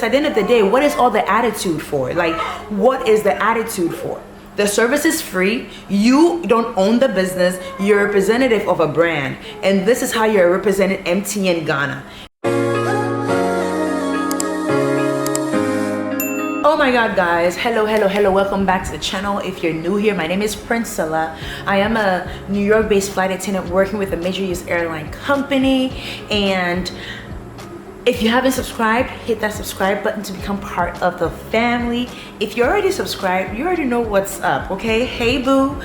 At the end of the day, what is all the attitude for? Like, what is the attitude for? The service is free. You don't own the business. You're a representative of a brand. And this is how you're representing MTN Ghana. Oh my god, guys. Hello. Welcome back to the channel. If you're new here, my name is Princella. I am a New York based flight attendant working with a major US airline company. And if you haven't subscribed, hit that subscribe button to become part of the family. If you're already subscribed, you already know what's up, okay? Hey boo.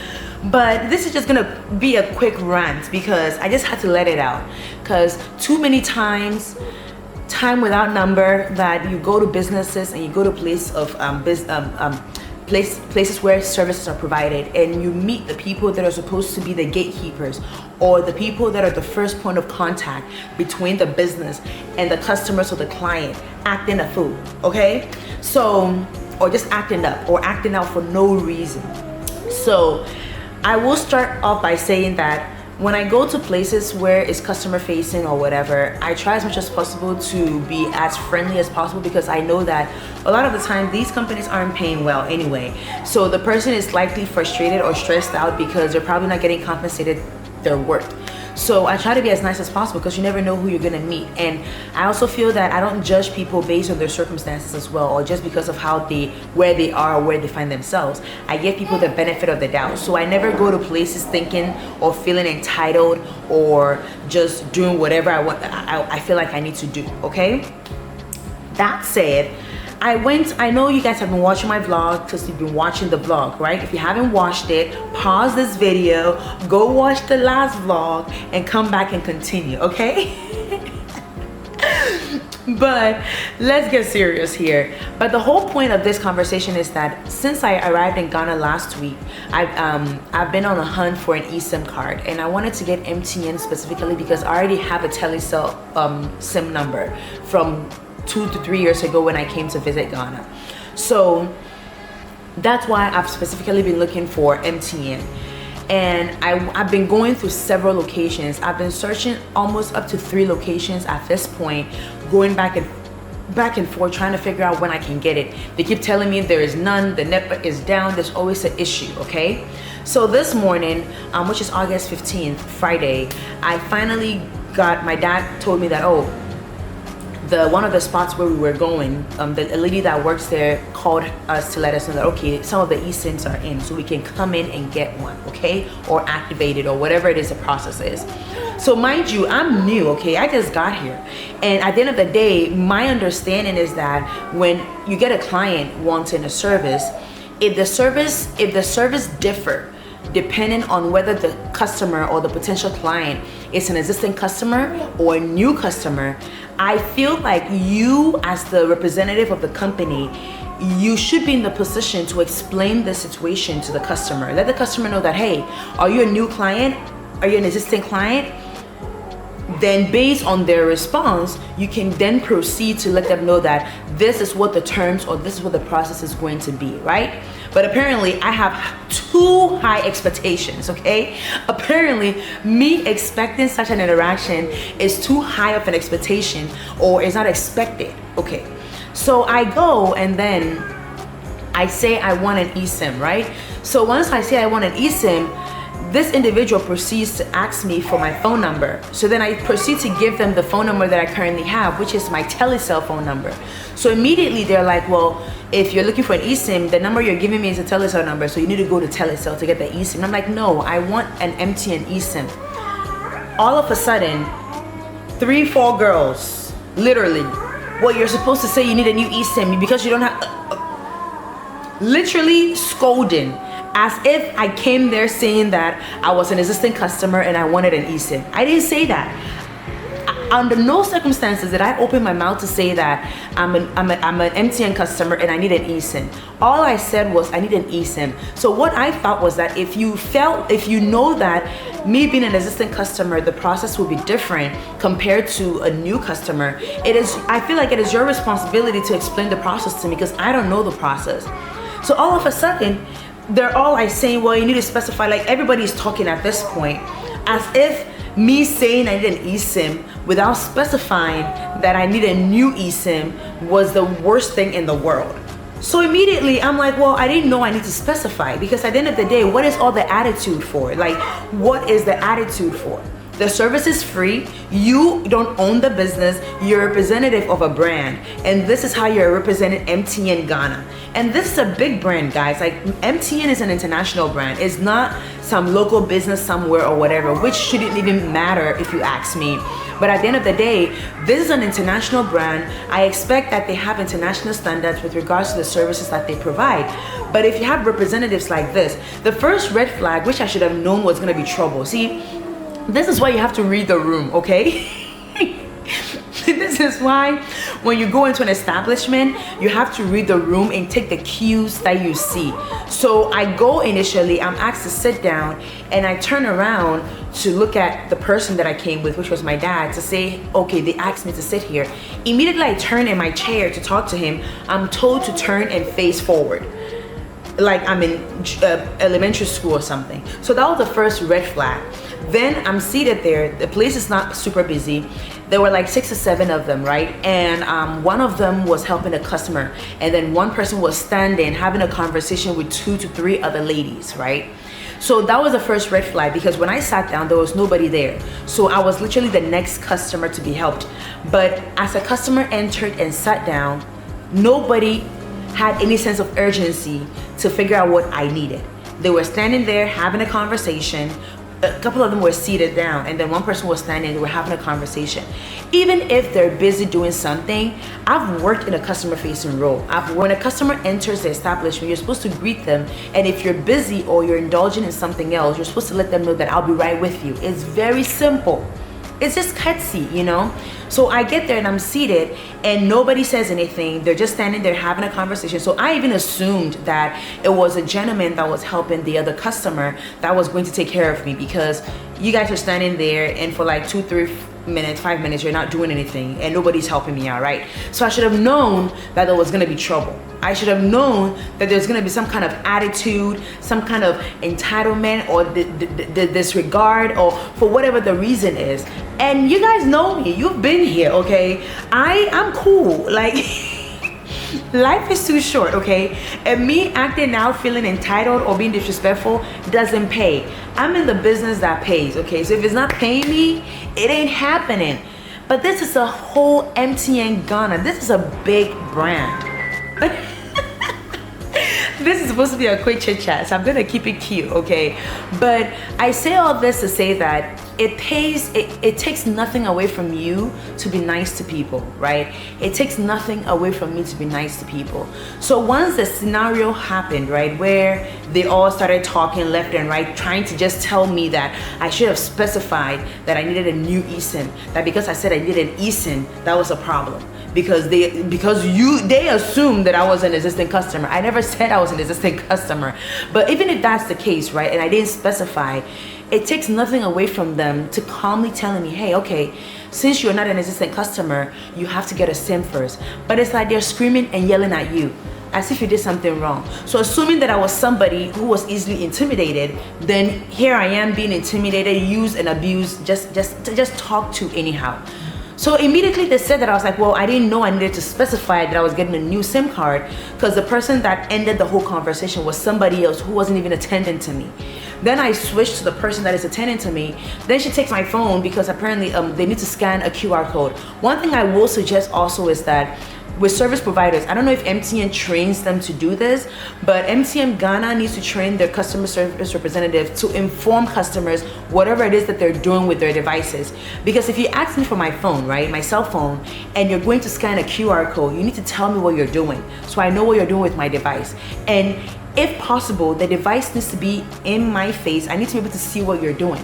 But this is just gonna be a quick rant because I just had to let it out. Because too many times, time without number, that you go to businesses and you go to places where services are provided, and you meet the people that are supposed to be the gatekeepers, or the people that are the first point of contact between the business and the customers or the client, acting a fool, okay? So, or just acting up or acting out for no reason. So I will start off by saying that when I go to places where it's customer facing or whatever, I try as much as possible to be as friendly as possible, because I know that a lot of the time these companies aren't paying well anyway. So the person is likely frustrated or stressed out because they're probably not getting compensated their worth. So I try to be as nice as possible because you never know who you're gonna meet. And I also feel that I don't judge people based on their circumstances as well, or just because of where they are or where they find themselves. I give people the benefit of the doubt. So I never go to places thinking or feeling entitled or just doing whatever I feel like I need to do, okay? That said, I know you guys have been watching my vlog because you've been watching the vlog, right? If you haven't watched it, pause this video, go watch the last vlog, and come back and continue, okay? But let's get serious here. But the whole point of this conversation is that since I arrived in Ghana last week, I've been on a hunt for an eSIM card, and I wanted to get MTN specifically because I already have a telecell SIM number from 2 to 3 years ago when I came to visit Ghana. So that's why I've specifically been looking for MTN. And I've been going through several locations. I've been searching almost up to 3 locations at this point, going back and forth trying to figure out when I can get it. They keep telling me there is none, the network is down, there's always an issue, okay? So this morning, which is August 15th, Friday, I finally got, my dad told me that, oh, one of the spots where we were going, the lady that works there called us to let us know that, okay, some of the eSIMs are in, so we can come in and get one, okay? Or activate it, or whatever it is the process is. So mind you, I'm new, okay? I just got here. And at the end of the day, my understanding is that when you get a client wanting a service, if the service differ depending on whether the customer or the potential client is an existing customer or a new customer, I feel like you, as the representative of the company, you should be in the position to explain the situation to the customer. Let the customer know that, hey, are you a new client? Are you an existing client? Then based on their response, you can then proceed to let them know that this is what the terms or this is what the process is going to be, right? But apparently I have too high expectations, okay? Apparently me expecting such an interaction is too high of an expectation, or is not expected, okay? So I go and then I say I want an eSIM, right? So once I say I want an eSIM, this individual proceeds to ask me for my phone number. So then I proceed to give them the phone number that I currently have, which is my telecell phone number. So immediately they're like, well, if you're looking for an eSIM, the number you're giving me is a telecell number, so you need to go to telecell to get the eSIM. And I'm like, no, I want an MTN eSIM. All of a sudden, 3-4 girls, literally, well, you're supposed to say you need a new eSIM because you don't have, literally scolding, as if I came there saying that I was an existing customer and I wanted an eSIM. I didn't say that. Under no circumstances did I open my mouth to say that I'm an MTN customer and I need an eSIM. All I said was I need an eSIM. So what I thought was that if you know that me being an existing customer, the process will be different compared to a new customer, I feel like it is your responsibility to explain the process to me, because I don't know the process. So all of a sudden, they're all like saying, well, you need to specify, like everybody's talking at this point as if me saying I need an eSIM without specifying that I need a new eSIM was the worst thing in the world. So immediately I'm like, well, I didn't know I need to specify, because at the end of the day, what is all the attitude for? Like, what is the attitude for? The service is free. You don't own the business. You're a representative of a brand. And this is how you're representing MTN Ghana. And this is a big brand, guys. Like, MTN is an international brand. It's not some local business somewhere or whatever, which shouldn't even matter if you ask me. But at the end of the day, this is an international brand. I expect that they have international standards with regards to the services that they provide. But if you have representatives like this, the first red flag, which I should have known was going to be trouble. See, this is why you have to read the room, okay? This is why when you go into an establishment, you have to read the room and take the cues that you see. So I go initially, I'm asked to sit down, and I turn around to look at the person that I came with, which was my dad, to say, okay, they asked me to sit here. Immediately I turn in my chair to talk to him. I'm told to turn and face forward, like I'm in elementary school or something. So that was the first red flag. Then I'm seated there. The place is not super busy. There were like 6 or 7 of them, right? And one of them was helping a customer, and then one person was standing having a conversation with 2 to 3 other ladies, right? So that was the first red flag, because when I sat down, there was nobody there. So I was literally the next customer to be helped. But as a customer entered and sat down, nobody had any sense of urgency to figure out what I needed. They were standing there having a conversation. A couple of them were seated down, and then one person was standing. They were having a conversation. Even if they're busy doing something, I've worked in a customer-facing role. When a customer enters the establishment, you're supposed to greet them, and if you're busy or you're indulging in something else, you're supposed to let them know that I'll be right with you. It's very simple. It's just cutsy, you know? So I get there and I'm seated, and nobody says anything. They're just standing there having a conversation. So I even assumed that it was a gentleman that was helping the other customer that was going to take care of me, because you guys are standing there and for like 2-3 minutes, 5 minutes, you're not doing anything and nobody's helping me out, right? So I should have known that there was gonna be trouble. I should have known that there's gonna be some kind of attitude, some kind of entitlement, or the disregard, or for whatever the reason is. And you guys know me, you've been here, okay? I'm cool, like life is too short, okay? And me acting out, feeling entitled or being disrespectful doesn't pay. I'm in the business that pays, okay? So if it's not paying me, it ain't happening. But this is a whole MTN Ghana. This is a big brand. This is supposed to be a quick chit chat, so I'm gonna keep it cute, okay? But I say all this to say that it takes nothing away from you to be nice to people, right? It takes nothing away from me to be nice to people. So once the scenario happened, right, where they all started talking left and right, trying to just tell me that I should have specified that I needed a new eSIM, that because I said I needed an eSIM, that was a problem. Because they assumed that I was an existing customer. I never said I was an existing customer. But even if that's the case, right, and I didn't specify, it takes nothing away from them to calmly telling me, hey, okay, since you're not an existing customer, you have to get a SIM first. But it's like they're screaming and yelling at you as if you did something wrong. So assuming that I was somebody who was easily intimidated, then here I am being intimidated, used and abused, just talked to anyhow. So immediately they said that, I was like, well, I didn't know I needed to specify that I was getting a new SIM card, because the person that ended the whole conversation was somebody else who wasn't even attending to me. Then I switched to the person that is attending to me. Then she takes my phone, because apparently they need to scan a QR code. One thing I will suggest also is that with service providers, I don't know if MTN trains them to do this, but MTN Ghana needs to train their customer service representative to inform customers whatever it is that they're doing with their devices. Because if you ask me for my phone, right, my cell phone, and you're going to scan a QR code, you need to tell me what you're doing so I know what you're doing with my device. And if possible, the device needs to be in my face. I need to be able to see what you're doing.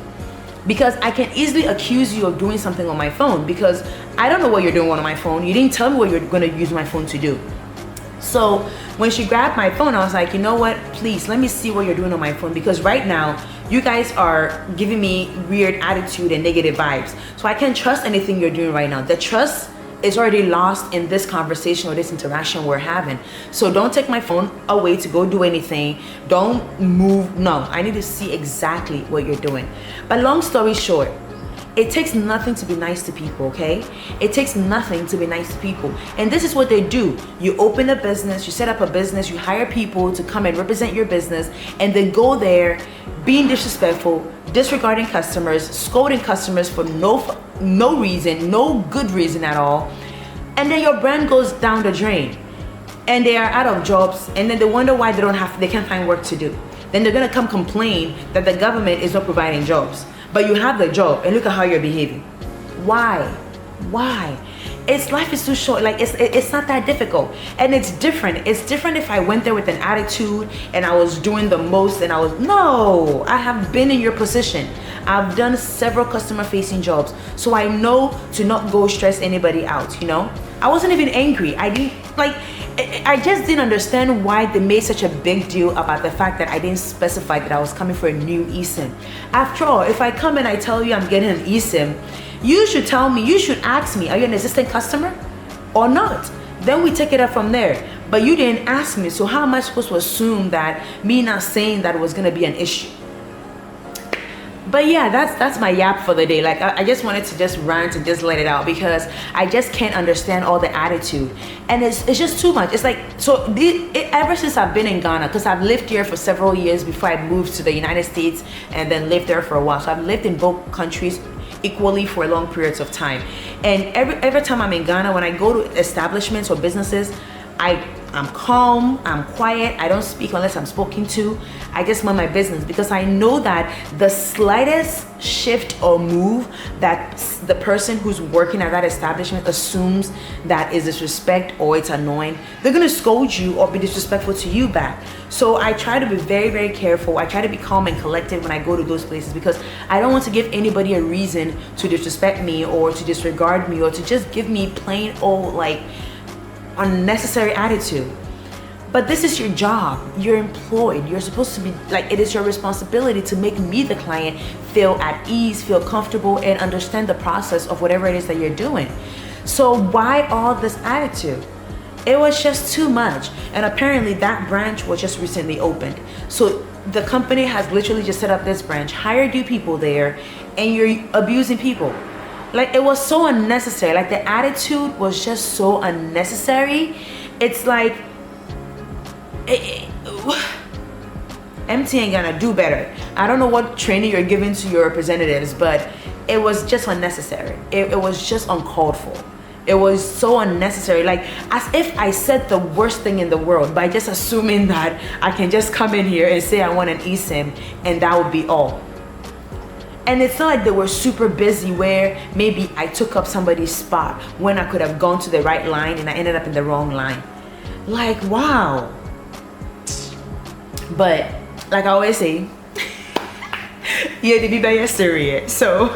Because I can easily accuse you of doing something on my phone, because I don't know what you're doing on my phone. You didn't tell me what you're going to use my phone to do. So when she grabbed my phone, I was like, you know what, please let me see what you're doing on my phone, because right now you guys are giving me weird attitude and negative vibes. So I can't trust anything you're doing right now. The trust is already lost in this conversation or this interaction we're having. So don't take my phone away to go do anything. Don't move. No, I need to see exactly what you're doing. But long story short, It takes nothing to be nice to people, okay? It takes nothing to be nice to people. And this is what they do. You open a business, you set up a business, you hire people to come and represent your business, and then go there being disrespectful, disregarding customers, scolding customers for no reason, no good reason at all. And then your brand goes down the drain. And they are out of jobs, and then they wonder why they can't find work to do. Then they're gonna come complain that the government is not providing jobs. But you have the job, and look at how you're behaving. Why? Life is too short. Like it's not that difficult, and it's different. It's different if I went there with an attitude and I was doing the most, and no. I have been in your position. I've done several customer-facing jobs, so I know to not go stress anybody out. I wasn't even angry. I just didn't understand why they made such a big deal about the fact that I didn't specify that I was coming for a new eSIM. After all, if I come and I tell you I'm getting an eSIM, you should tell me, you should ask me, are you an existing customer or not? Then we take it up from there. But you didn't ask me, so how am I supposed to assume that me not saying that was gonna be an issue? But yeah, that's my yap for the day. Like I just wanted to just rant and just let it out, because I just can't understand all the attitude, and it's just too much. It's like, ever since I've been in Ghana, because I've lived here for several years before I moved to the United States and then lived there for a while. So I've lived in both countries equally for long periods of time. And every time I'm in Ghana, when I go to establishments or businesses, I'm calm, I'm quiet, I don't speak unless I'm spoken to. I just mind my business, because I know that the slightest shift or move that the person who's working at that establishment assumes that is disrespect or it's annoying, they're gonna scold you or be disrespectful to you back. So I try to be very, very careful. I try to be calm and collected when I go to those places, because I don't want to give anybody a reason to disrespect me or to disregard me or to just give me plain old unnecessary attitude. But this is your job. You're employed. You're supposed to be it is your responsibility to make me, the client, feel at ease, feel comfortable, and understand the process of whatever it is that you're doing. So why all this attitude? It was just too much. And apparently that branch was just recently opened. So the company has literally just set up this branch, hired you people there, and you're abusing people. It was so unnecessary. The attitude was just so unnecessary. It's like, MT ain't gonna do better. I don't know what training you're giving to your representatives, but it was just unnecessary. It was just uncalled for. It was so unnecessary. As if I said the worst thing in the world by just assuming that I can just come in here and say I want an eSIM and that would be all. And it's not like they were super busy where maybe I took up somebody's spot when I could have gone to the right line and I ended up in the wrong line. Wow. But like I always say, yeah, to be very serious. So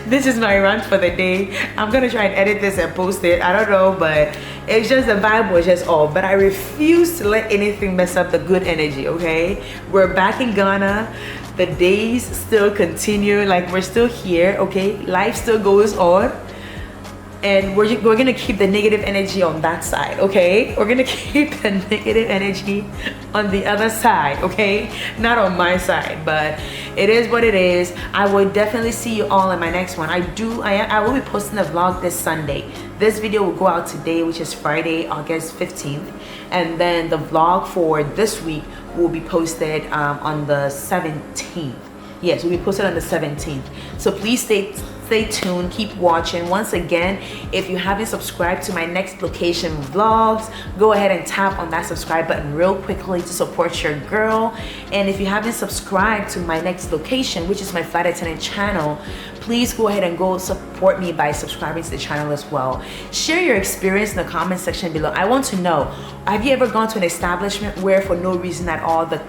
this is my rant for the day. I'm gonna try and edit this and post it. I don't know, but it's just the vibe was just off. But I refuse to let anything mess up the good energy, okay? We're back in Ghana. The days still continue, we're still here, okay? Life still goes on. And we're gonna keep the negative energy on that side, okay? We're gonna keep the negative energy on the other side, okay? Not on my side, but it is what it is. I will definitely see you all in my next one. I will be posting a vlog this Sunday. This video will go out today, which is Friday, August 15th. And then the vlog for this week will be posted on the 17th. Yes, will be posted on the 17th. So please stay tuned, keep watching. Once again, if you haven't subscribed to my Next Location Vlogs, go ahead and tap on that subscribe button real quickly to support your girl. And if you haven't subscribed to my Next Location, which is my flight attendant channel, please go ahead and go support me by subscribing to the channel as well. Share your experience in the comment section below. I want to know, have you ever gone to an establishment where for no reason at all the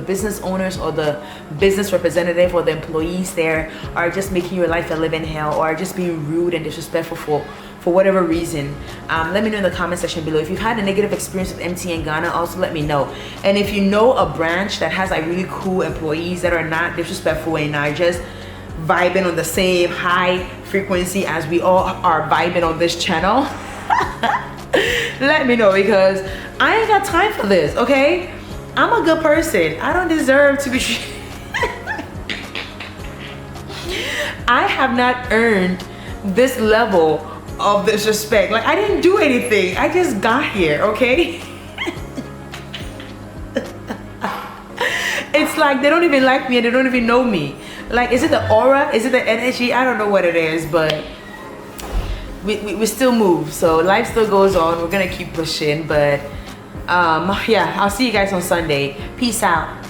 business owners or the business representative or the employees there are just making your life a living hell, or are just being rude and disrespectful for whatever reason? Let me know in the comment section below. If you've had a negative experience with MT in Ghana, also let me know. And if you know a branch that has really cool employees that are not disrespectful and are just vibing on the same high frequency as we all are vibing on this channel, let me know, because I ain't got time for this, okay? I'm a good person. I don't deserve to be I have not earned this level of disrespect. Like, I didn't do anything. I just got here, okay? It's like they don't even like me and they don't even know me. Like, is it the aura? Is it the energy? I don't know what it is, but we still move. So life still goes on. We're gonna keep pushing, but yeah, I'll see you guys on Sunday. Peace out.